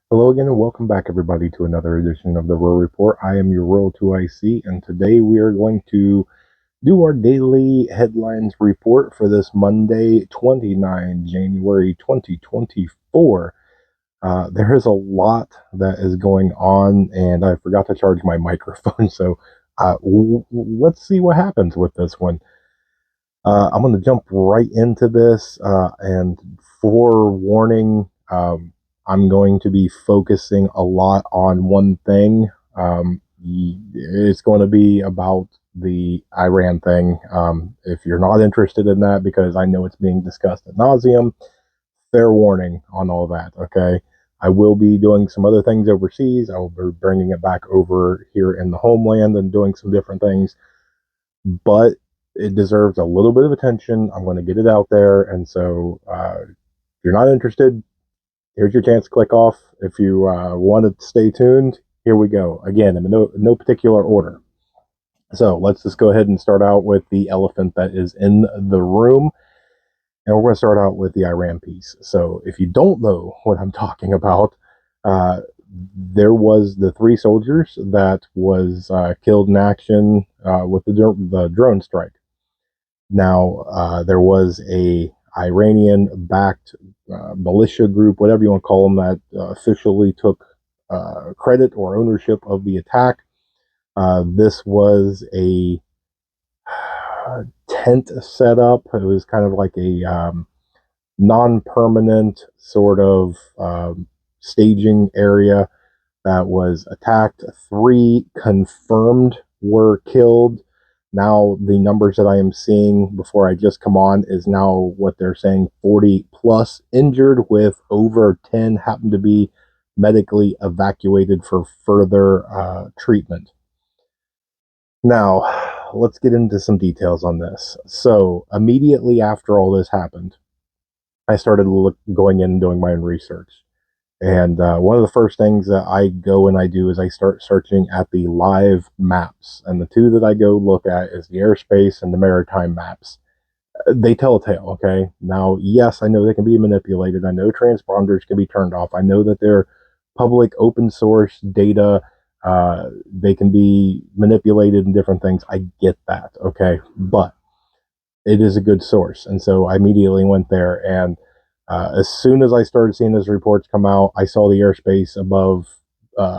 Hello again and welcome back everybody to another edition of the Rural Report. I am your Rural 2IC and today we are going to do our daily headlines report for this Monday, 29 January 2024. There is a lot that is going on and I forgot to charge my microphone, so let's see what happens with this one. I'm going to jump right into this, and forewarning, I'm going to be focusing a lot on one thing. It's going to be about the Iran thing. If you're not interested in that, because I know it's being discussed ad nauseum, fair warning on all that, okay? I will be doing some other things overseas. I will be bringing it back over here in the homeland and doing some different things, but it deserves a little bit of attention. I'm going to get it out there. And so, if you're not interested, here's your chance to click off. If you want to stay tuned, here we go. Again, in no particular order. So let's just go ahead and start out with the elephant that is in the room. And we're going to start out with the Iran piece. So if you don't know what I'm talking about, uh, there was the three soldiers that was killed in action with the drone strike. Now, there was a Iranian-backed militia group, whatever you want to call them, that officially took credit or ownership of the attack. This was a tent setup. It was kind of like a non-permanent sort of staging area that was attacked. Three confirmed were killed. Now the numbers that I am seeing before I just come on is now what they're saying: 40 plus injured, with over 10 happen to be medically evacuated for further treatment. Now, let's get into some details on this. So, immediately after all this happened, I started going in and doing my own research. And one of the first things that I go and I do is I start searching at the live maps. And the two that I go look at is the airspace and the maritime maps. They tell a tale, okay? Now, yes, I know they can be manipulated. I know transponders can be turned off. I know that they're public open source data. They can be manipulated in different things. I get that, okay? But it is a good source. And so I immediately went there. And as soon as I started seeing those reports come out, I saw the airspace above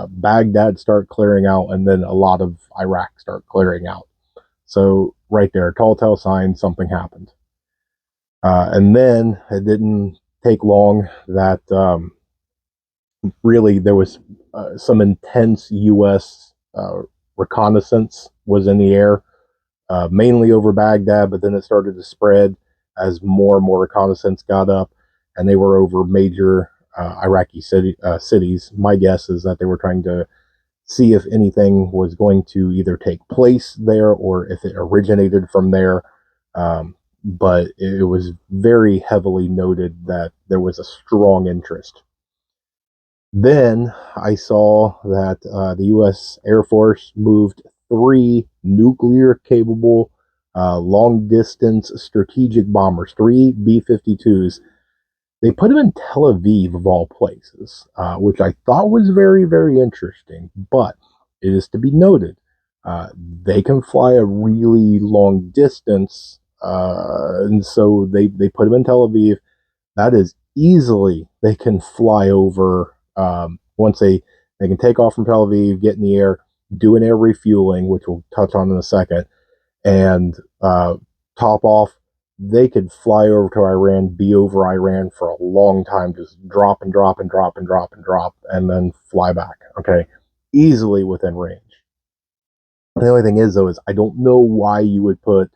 Baghdad start clearing out, and then a lot of Iraq start clearing out. So right there, telltale sign, something happened. And then it didn't take long that really there was some intense U.S. Reconnaissance was in the air, mainly over Baghdad, but then it started to spread as more and more reconnaissance got up, and they were over major Iraqi cities. My guess is that they were trying to see if anything was going to either take place there or if it originated from there. But it was very heavily noted that there was a strong interest. Then I saw that the U.S. Air Force moved three nuclear capable long distance strategic bombers, three B 52s. They put them in Tel Aviv, of all places, which I thought was very, very interesting. But it is to be noted, they can fly a really long distance. And so they put them in Tel Aviv. That is easily, they can fly over. Once they can take off from Tel Aviv, get in the air, do an air refueling, which we'll touch on in a second, and top off. They could fly over to Iran, be over Iran for a long time, just drop and drop and drop and drop and drop, and then fly back. Okay, easily within range. The only thing is, though, is I don't know why you would put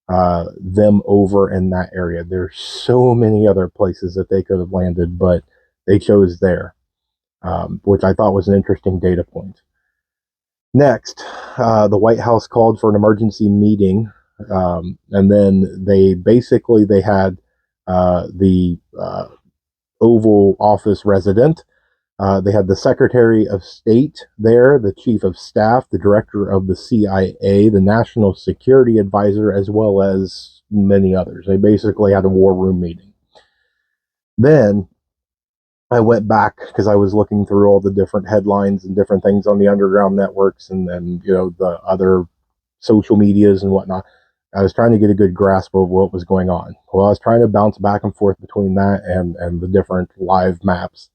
them over in that area. There's so many other places that they could have landed, but they chose there, which I thought was an interesting data point. Next, the White House called for an emergency meeting, and then they had the Oval Office resident. They had the Secretary of State there, the Chief of Staff, the Director of the CIA, the National Security Advisor, as well as many others. They basically had a war room meeting. Then I went back because I was looking through all the different headlines and different things on the underground networks and the other social medias and whatnot. I was trying to get a good grasp of what was going on. Well, I was trying to bounce back and forth between that and the different live maps.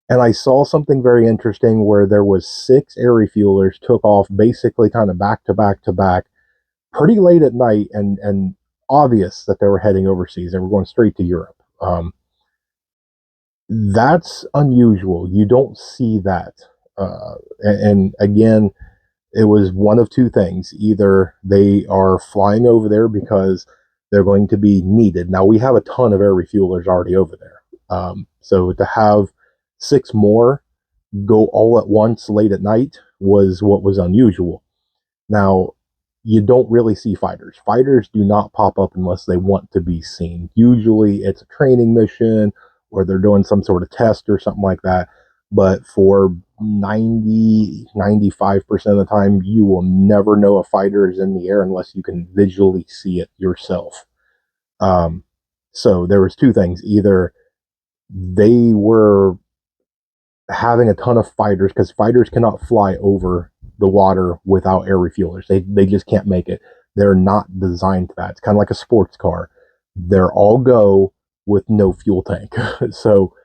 And I saw something very interesting where there was 6 air refuelers took off basically kind of back to back to back pretty late at night and obvious that they were heading overseas. They were going straight to Europe. That's unusual. You don't see that. And again, it was one of two things. Either they are flying over there because they're going to be needed. Now, we have a ton of air refuelers already over there. So to have 6 more go all at once late at night was what was unusual. Now, you don't really see fighters. Fighters do not pop up unless they want to be seen. Usually it's a training mission or they're doing some sort of test or something like that. But for 90, 95% of the time, you will never know a fighter is in the air unless you can visually see it yourself. Um, so there was two things. Either they were having a ton of fighters because fighters cannot fly over the water without air refuelers. They just can't make it. They're not designed to that. It's kind of like a sports car. They're all go with no fuel tank. So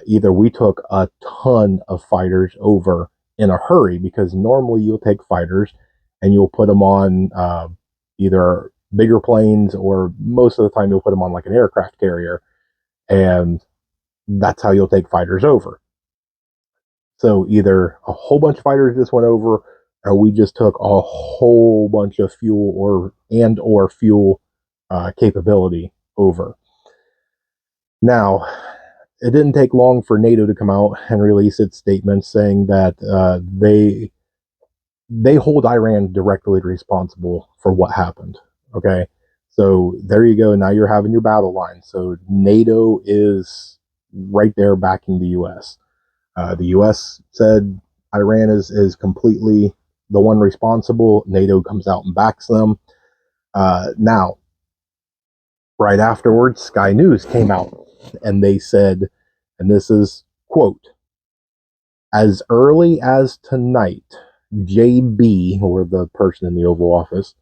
either we took a ton of fighters over in a hurry because normally you'll take fighters and you'll put them on either bigger planes or most of the time you'll put them on like an aircraft carrier and that's how you'll take fighters over. So either a whole bunch of fighters just went over, or we just took a whole bunch of fuel or fuel capability over. Now, it didn't take long for NATO to come out and release its statement saying that they hold Iran directly responsible for what happened. Okay, so there you go. Now you're having your battle line. So NATO is right there backing the U.S. The U.S. said Iran is completely the one responsible. NATO comes out and backs them. Now, right afterwards, Sky News came out and they said, and this is quote, as early as tonight, JB, or the person in the Oval Office,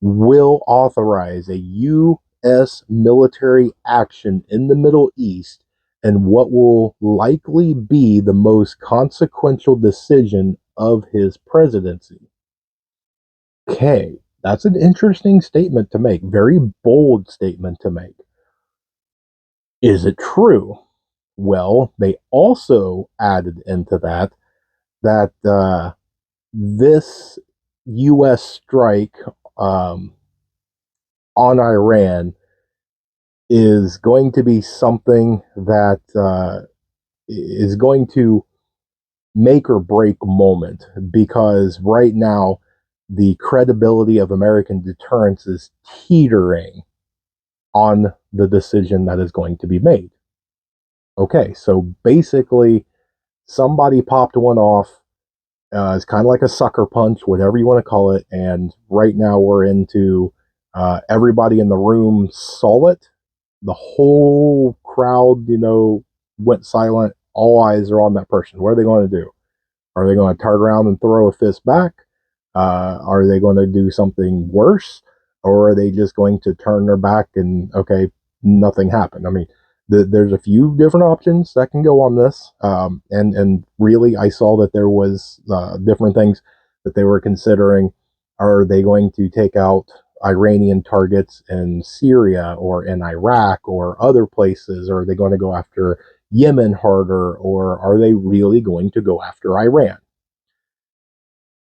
will authorize a U.S. military action in the Middle East and what will likely be the most consequential decision of his presidency. Okay, that's an interesting statement to make, very bold statement to make. Is it true? Well, they also added into that this U.S. strike on Iran is going to be something that is going to make or break moment because right now the credibility of American deterrence is teetering on the decision that is going to be made. Okay, so basically somebody popped one off. It's kind of like a sucker punch, whatever you want to call it. And right now we're into everybody in the room saw it. The whole crowd, went silent. All eyes are on that person. What are they going to do? Are they going to turn around and throw a fist back? Are they going to do something worse? Or are they just going to turn their back and, okay, nothing happened? I mean, there's a few different options that can go on this. And really, I saw that there was different things that they were considering. Are they going to take out Iranian targets in Syria or in Iraq or other places? Or are they going to go after Yemen harder? Or are they really going to go after Iran?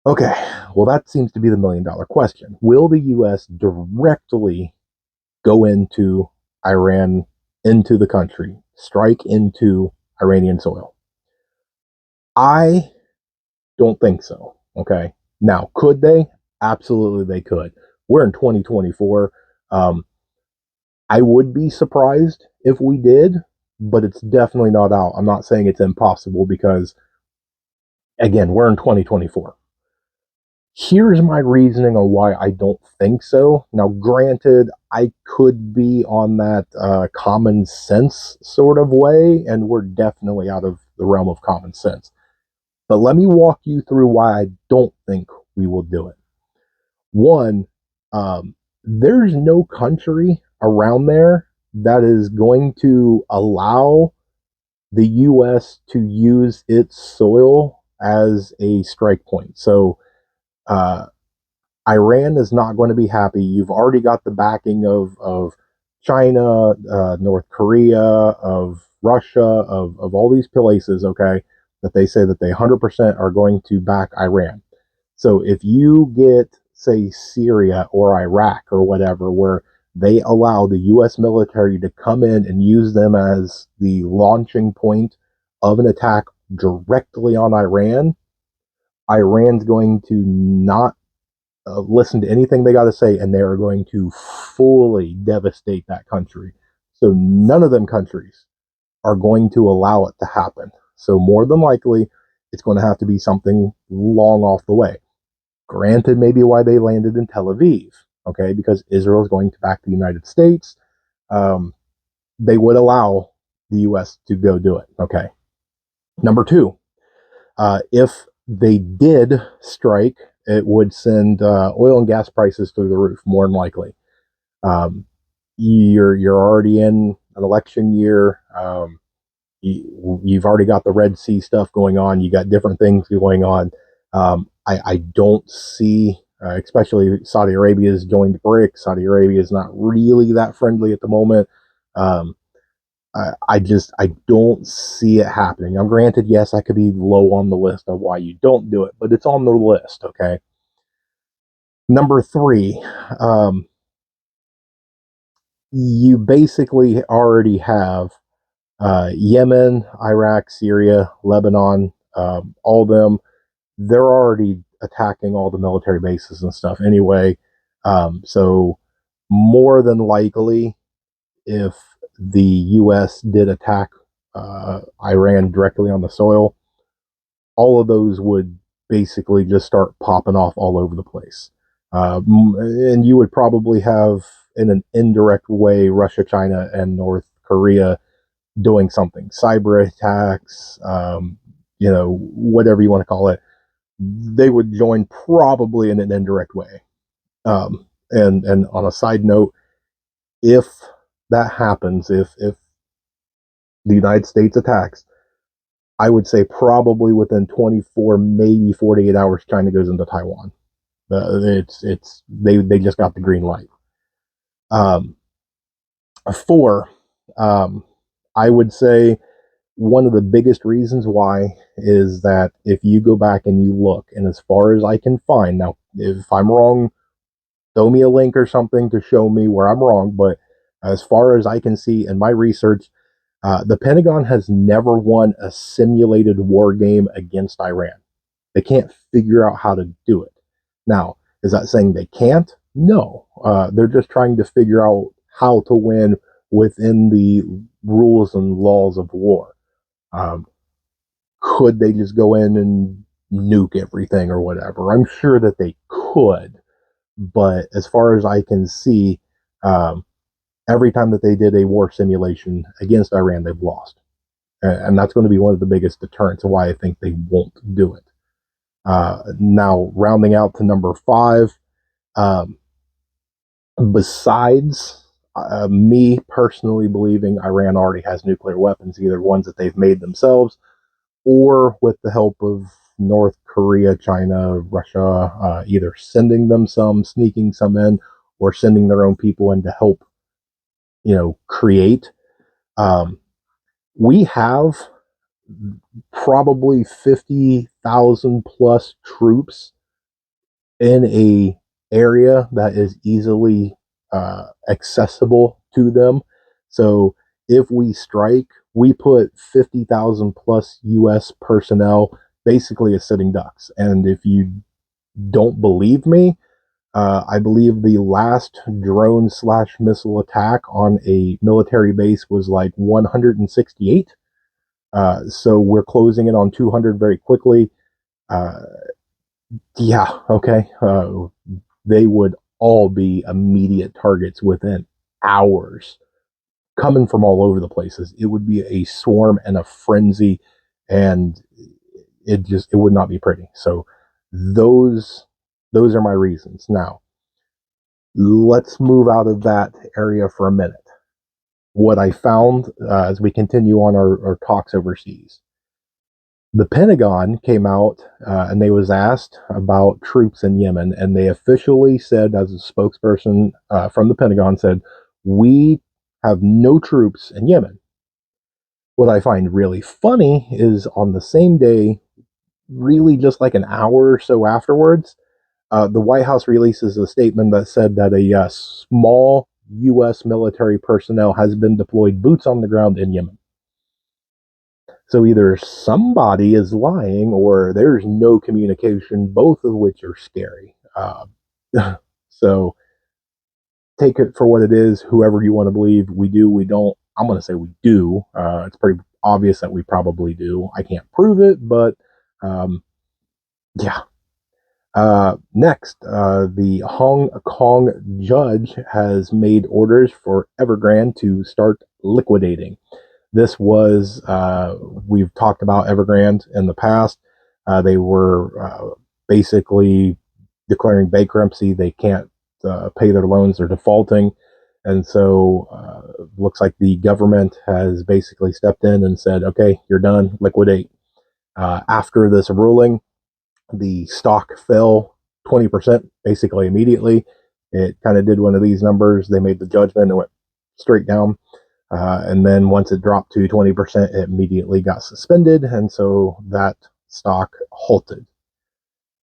Okay, well, that seems to be the $1 million question. Will the U.S. directly go into Iran, into the country, strike into Iranian soil? I don't think so. Okay. Now, could they? Absolutely, they could. We're in 2024. I would be surprised if we did, but it's definitely not out. I'm not saying it's impossible because, again, we're in 2024. Here's my reasoning on why I don't think so. Now, granted, I could be on that common sense sort of way, and we're definitely out of the realm of common sense. But let me walk you through why I don't think we will do it. One, there's no country around there that is going to allow the U.S. to use its soil as a strike point. So, uh, Iran is not going to be happy. You've already got the backing of China, North Korea, of Russia, of all these places, okay, that they say that they 100% are going to back Iran. So if you get, say, Syria or Iraq or whatever, where they allow the U.S. military to come in and use them as the launching point of an attack directly on Iran, Iran's going to not listen to anything they got to say, and they are going to fully devastate that country. So none of them countries are going to allow it to happen. So more than likely, it's going to have to be something long off the way. Granted, maybe why they landed in Tel Aviv, okay, because Israel is going to back the United States. Um, they would allow the U.S. to go do it, okay. Number two, if they did strike, it would send oil and gas prices through the roof, more than likely. Um, you're already in an election year. You've already got the Red Sea stuff going on. You got different things going on. I don't see, especially Saudi Arabia has joined BRICS. Saudi Arabia is not really that friendly at the moment. Um, I don't see it happening. Now, granted, yes, I could be low on the list of why you don't do it, but it's on the list. Okay. Number three, um, you basically already have Yemen, Iraq, Syria, Lebanon, all of them. They're already attacking all the military bases and stuff anyway. So more than likely, if the U.S. did attack Iran directly on the soil, all of those would basically just start popping off all over the place. And you would probably have, in an indirect way, Russia, China, and North Korea doing something, cyber attacks, whatever you want to call it. They would join probably in an indirect way. And on a side note, if that happens, if the United States attacks, I would say probably within 24, maybe 48 hours, China goes into Taiwan. They just got the green light. Um, four, um, I would say one of the biggest reasons why is that if you go back and you look, and as far as I can find, now if I'm wrong, throw me a link or something to show me where I'm wrong. But as far as I can see in my research, the Pentagon has never won a simulated war game against Iran. They can't figure out how to do it. Now, is that saying they can't? No. They're just trying to figure out how to win within the rules and laws of war. Um, could they just go in and nuke everything or whatever? I'm sure that they could, but as far as I can see, um, every time that they did a war simulation against Iran, they've lost. And that's going to be one of the biggest deterrents of why I think they won't do it. Now, rounding out to number five, um, besides me personally believing Iran already has nuclear weapons, either ones that they've made themselves or with the help of North Korea, China, Russia, either sending them some, sneaking some in, or sending their own people in to help, create. Um, we have probably 50,000 plus troops in a area that is easily accessible to them. So if we strike, we put 50,000 plus U.S. personnel basically as sitting ducks. And if you don't believe me, I believe the last drone slash missile attack on a military base was like 168. So we're closing in on 200 very quickly. Uh, Yeah, okay. They would all be immediate targets within hours, coming from all over the places. It would be a swarm and a frenzy, and it would not be pretty. So those those are my reasons. Now let's move out of that area for a minute. What I found as we continue on our talks overseas, the Pentagon came out and they was asked about troops in Yemen, and they officially said, as a spokesperson from the Pentagon said, we have no troops in Yemen. What I find really funny is on the same day, really just like an hour or so afterwards, the White House releases a statement that said that a small U.S. military personnel has been deployed boots on the ground in Yemen. So either somebody is lying or there's no communication, both of which are scary. So take it for what it is, whoever you want to believe. We do, we don't. I'm going to say we do. It's pretty obvious that we probably do. I can't prove it, but um, yeah. Next, the Hong Kong judge has made orders for Evergrande to start liquidating. This was, we've talked about Evergrande in the past. They were basically declaring bankruptcy. They can't pay their loans, they're defaulting. And so, looks like the government has basically stepped in and said, okay, you're done, liquidate. After this ruling, the stock fell 20% basically immediately. It kind of did one of these numbers. They made the judgment and went straight down. And then once it dropped to 20%, it immediately got suspended. And so that stock halted.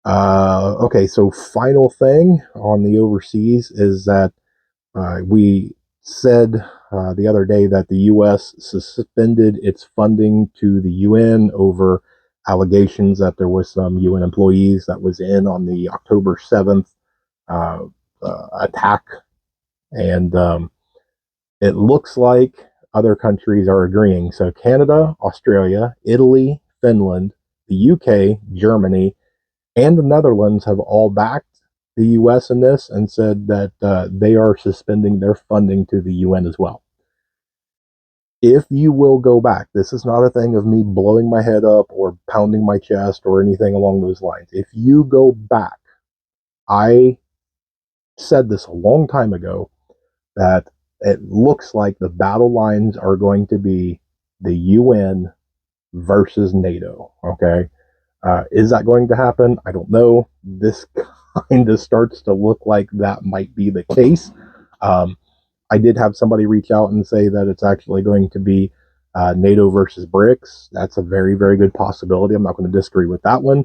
Okay, so final thing on the overseas is that we said the other day that the U.S. suspended its funding to the UN over allegations that there was some UN employees that was in on the October 7th uh, attack. And it looks like other countries are agreeing. So Canada, Australia, Italy, Finland, the UK, Germany, and the Netherlands have all backed the U.S. in this and said that they are suspending their funding to the UN as well. If you will go back, this is not a thing of me blowing my head up or pounding my chest or anything along those lines. If you go back, I said this a long time ago that it looks like the battle lines are going to be the UN versus NATO. Okay. Is that going to happen? I don't know. This kind of starts to look like that might be the case. Um, I did have somebody reach out and say that it's actually going to be NATO versus BRICS. That's a very, very good possibility. I'm not going to disagree with that one.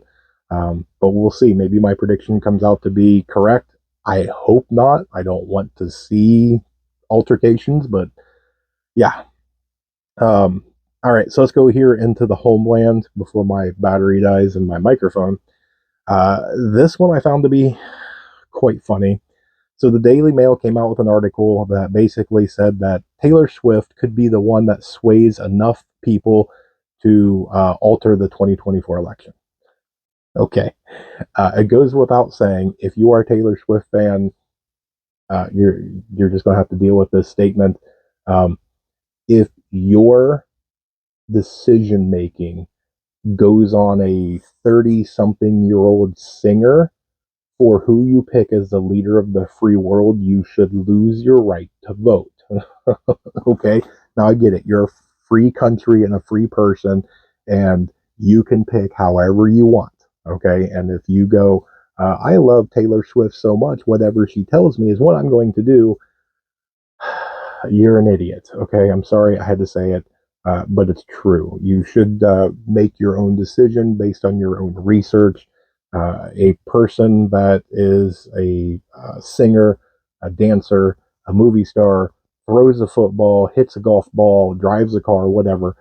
But we'll see. Maybe my prediction comes out to be correct. I hope not. I don't want to see altercations, but yeah. Um, all right, so let's go here into the homeland before my battery dies and my microphone. Uh, this one I found to be quite funny. So the Daily Mail came out with an article that basically said that Taylor Swift could be the one that sways enough people to alter the 2024 election. Okay, it goes without saying, if you are a Taylor Swift fan, you're just going to have to deal with this statement. Um, if your decision making goes on a 30-something-year-old singer for who you pick as the leader of the free world, you should lose your right to vote. Okay? Now I get it. You're a free country and a free person, and you can pick however you want. Okay? And if you go, I love Taylor Swift so much, whatever she tells me is what I'm going to do, you're an idiot. Okay, I'm sorry I had to say it, but it's true. You should make your own decision based on your own research. A person that is a singer, a dancer, a movie star, throws a football, hits a golf ball, drives a car, whatever,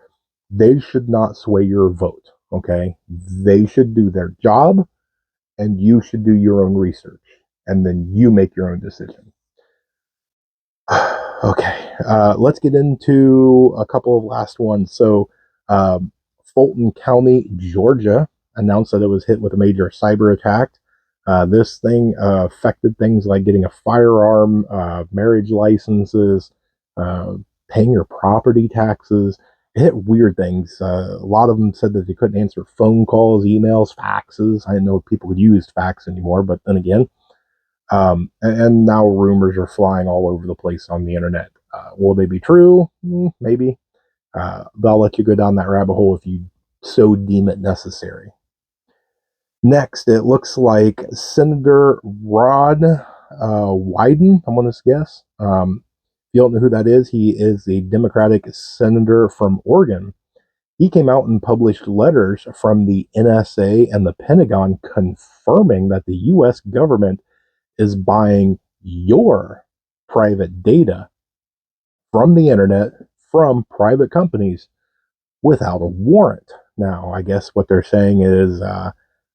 they should not sway your vote. Okay, they should do their job, and you should do your own research, and then you make your own decision. Okay, let's get into a couple of last ones. So, um, Fulton County, Georgia, announced that it was hit with a major cyber attack. This thing affected things like getting a firearm, marriage licenses, uh, paying your property taxes. It hit weird things. A lot of them said that they couldn't answer phone calls, emails, faxes. I didn't know if people could use fax anymore, but then again, and now rumors are flying all over the place on the internet. Will they be true? Maybe. But I'll let you go down that rabbit hole if you so deem it necessary. Next, it looks like Senator Rod Wyden, I'm going to guess. If you don't know who that is, he is a Democratic senator from Oregon. He came out and published letters from the NSA and the Pentagon confirming that the U.S. government is buying your private data from the internet from private companies without a warrant. Now, I guess what they're saying is,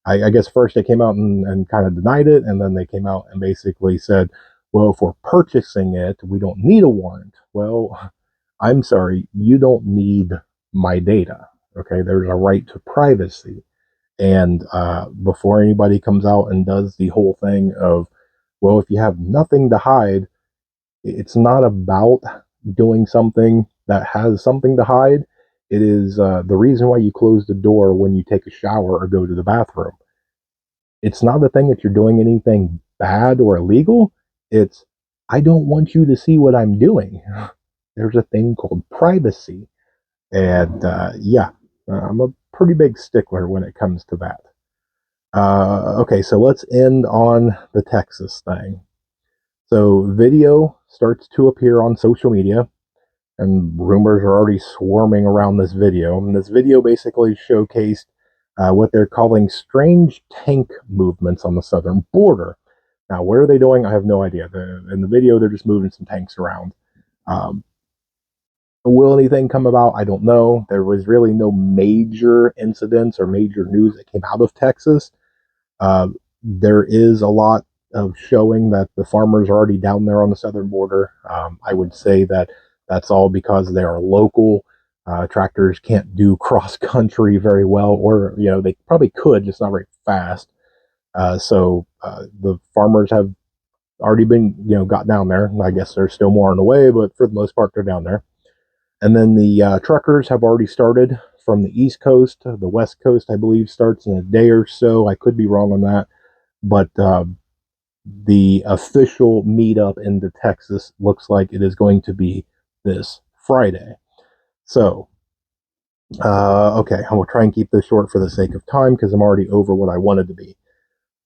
I guess first they came out and kind of denied it, and then they came out and basically said, well, if we're purchasing it, we don't need a warrant. Well, I'm sorry, you don't need my data. Okay, there's a right to privacy. And before anybody comes out and does the whole thing of, well, if you have nothing to hide, it's not about doing something that has something to hide. It is the reason why you close the door when you take a shower or go to the bathroom. It's not the thing that you're doing anything bad or illegal. It's, I don't want you to see what I'm doing. There's a thing called privacy. And yeah, I'm a pretty big stickler when it comes to that. Okay, so let's end on the Texas thing. So video starts to appear on social media, and rumors are already swarming around this video. And this video basically showcased what they're calling strange tank movements on the southern border. Now, where are they doing? I have no idea. In the video, they're just moving some tanks around. Um, will anything come about? I don't know. There was really no major incidents or major news that came out of Texas. There is a lot of showing that the farmers are already down there on the southern border. I would say that that's all because they are local. Tractors can't do cross country very well, or they probably could, just not very fast. So the farmers have already been got down there. I guess there's still more on the way, but for the most part, they're down there. And then the truckers have already started from the East Coast. The West Coast, I believe, starts in a day or so. I could be wrong on that. But the official meetup into Texas looks like it is going to be this Friday. So, okay, I'm going to try and keep this short for the sake of time because I'm already over what I wanted to be.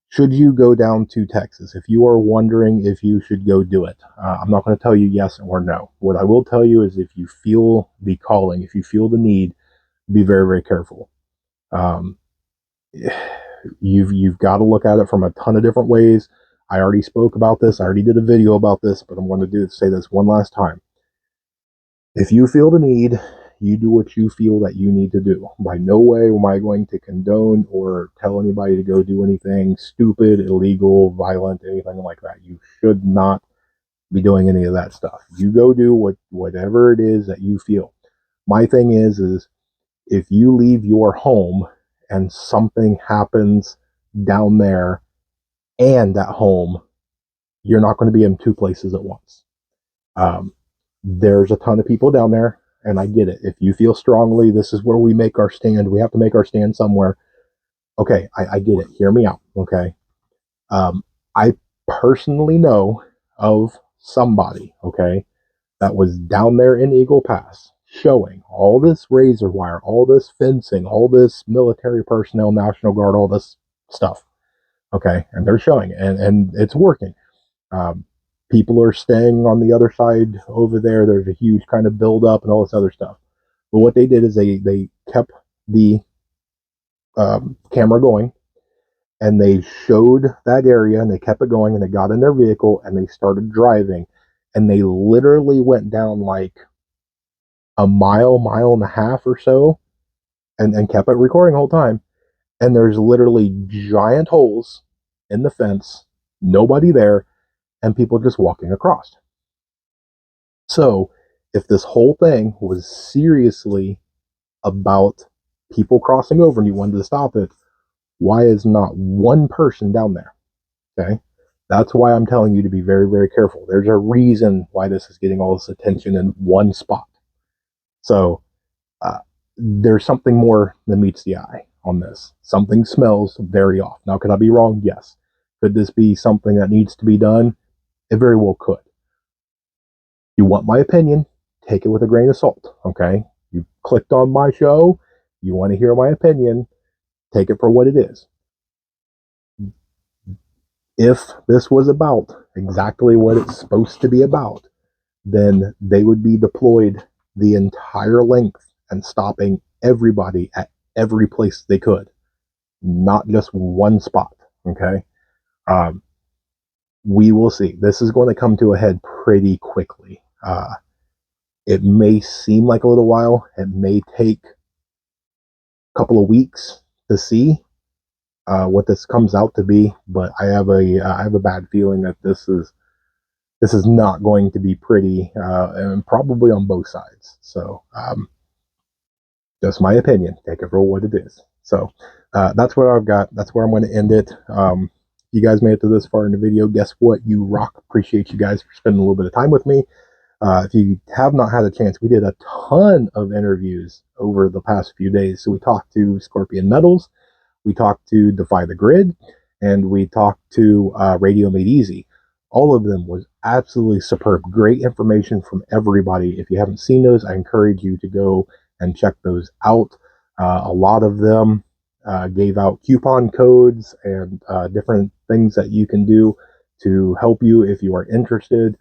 Should you go down to Texas? If you are wondering if you should go do it, I'm not going to tell you yes or no. What I will tell you is if you feel the calling, if you feel the need, be very, very careful. Um, you've got to look at it from a ton of different ways. I already spoke about this. I already did a video about this, but I'm going to say this one last time. If you feel the need, you do what you feel that you need to do. By no way am I going to condone or tell anybody to go do anything stupid, illegal, violent, anything like that. You should not be doing any of that stuff. You go do whatever it is that you feel. My thing is if you leave your home and something happens down there and at home, you're not going to be in two places at once. There's a ton of people down there, and I get it. If you feel strongly, this is where we make our stand. We have to make our stand somewhere. Okay, I get it. Hear me out. Okay. I personally know of somebody, okay, that was down there in Eagle Pass showing all this razor wire, all this fencing, all this military personnel, National Guard, all this stuff. Okay, and they're showing it, and it's working. Um, People are staying on the other side over there. There's a huge kind of build up and all this other stuff. But what they did is they kept the camera going, and they showed that area, and they kept it going, and they got in their vehicle and they started driving, and they literally went down like a mile and a half or so, and kept it recording the whole time. And there's literally giant holes in the fence, nobody there, and people just walking across. So, if this whole thing was seriously about people crossing over and you wanted to stop it, Why is not one person down there? Okay. That's why I'm telling you to be very, very careful. There's a reason why this is getting all this attention in one spot. So there's something more than meets the eye on this. Something smells very off. Now, could I be wrong? Yes. Could this be something that needs to be done? It very well could. You want my opinion? Take it with a grain of salt. Okay. You clicked on my show. You want to hear my opinion? Take it for what it is. If this was about exactly what it's supposed to be about, then they would be deployed the entire length and stopping everybody at every place they could, not just one spot. Okay. Um, we will see. This is going to come to a head pretty quickly. It may seem like a little while. It may take a couple of weeks to see what this comes out to be, but I have a bad feeling that this is not going to be pretty, and probably on both sides. So just my opinion. Take it for what it is. So that's what I've got. That's where I'm going to end it. You guys made it to this far in the video. Guess what? You rock. Appreciate you guys for spending a little bit of time with me. If you have not had a chance, we did a ton of interviews over the past few days. So we talked to Scorpion Metals, we talked to Defy the Grid, and we talked to Radio Made Easy. All of them was absolutely superb. Great information from everybody. If you haven't seen those, I encourage you to go and check those out. A lot of them gave out coupon codes and different things that you can do to help you if you are interested.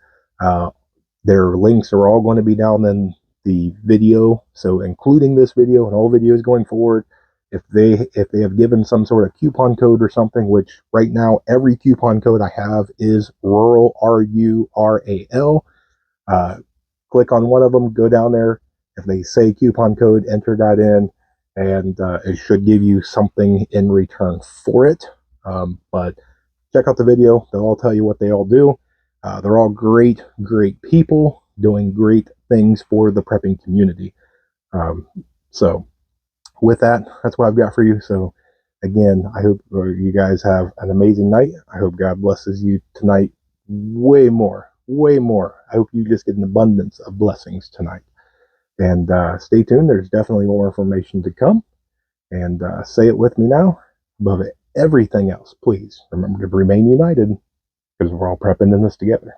Their links are all going to be down in the video, so including this video and all videos going forward. If they have given some sort of coupon code or something, which right now every coupon code I have is rural, RURAL. Click on one of them, go down there. If they say coupon code, enter that in, and it should give you something in return for it. But check out the video. They'll all tell you what they all do. They're all great, great people doing great things for the prepping community. So with that, that's what I've got for you. So again, I hope you guys have an amazing night. I hope God blesses you tonight way more, way more. I hope you just get an abundance of blessings tonight. And stay tuned. There's definitely more information to come. And say it with me now. Above everything else, please remember to remain united, because we're all prepping in this together.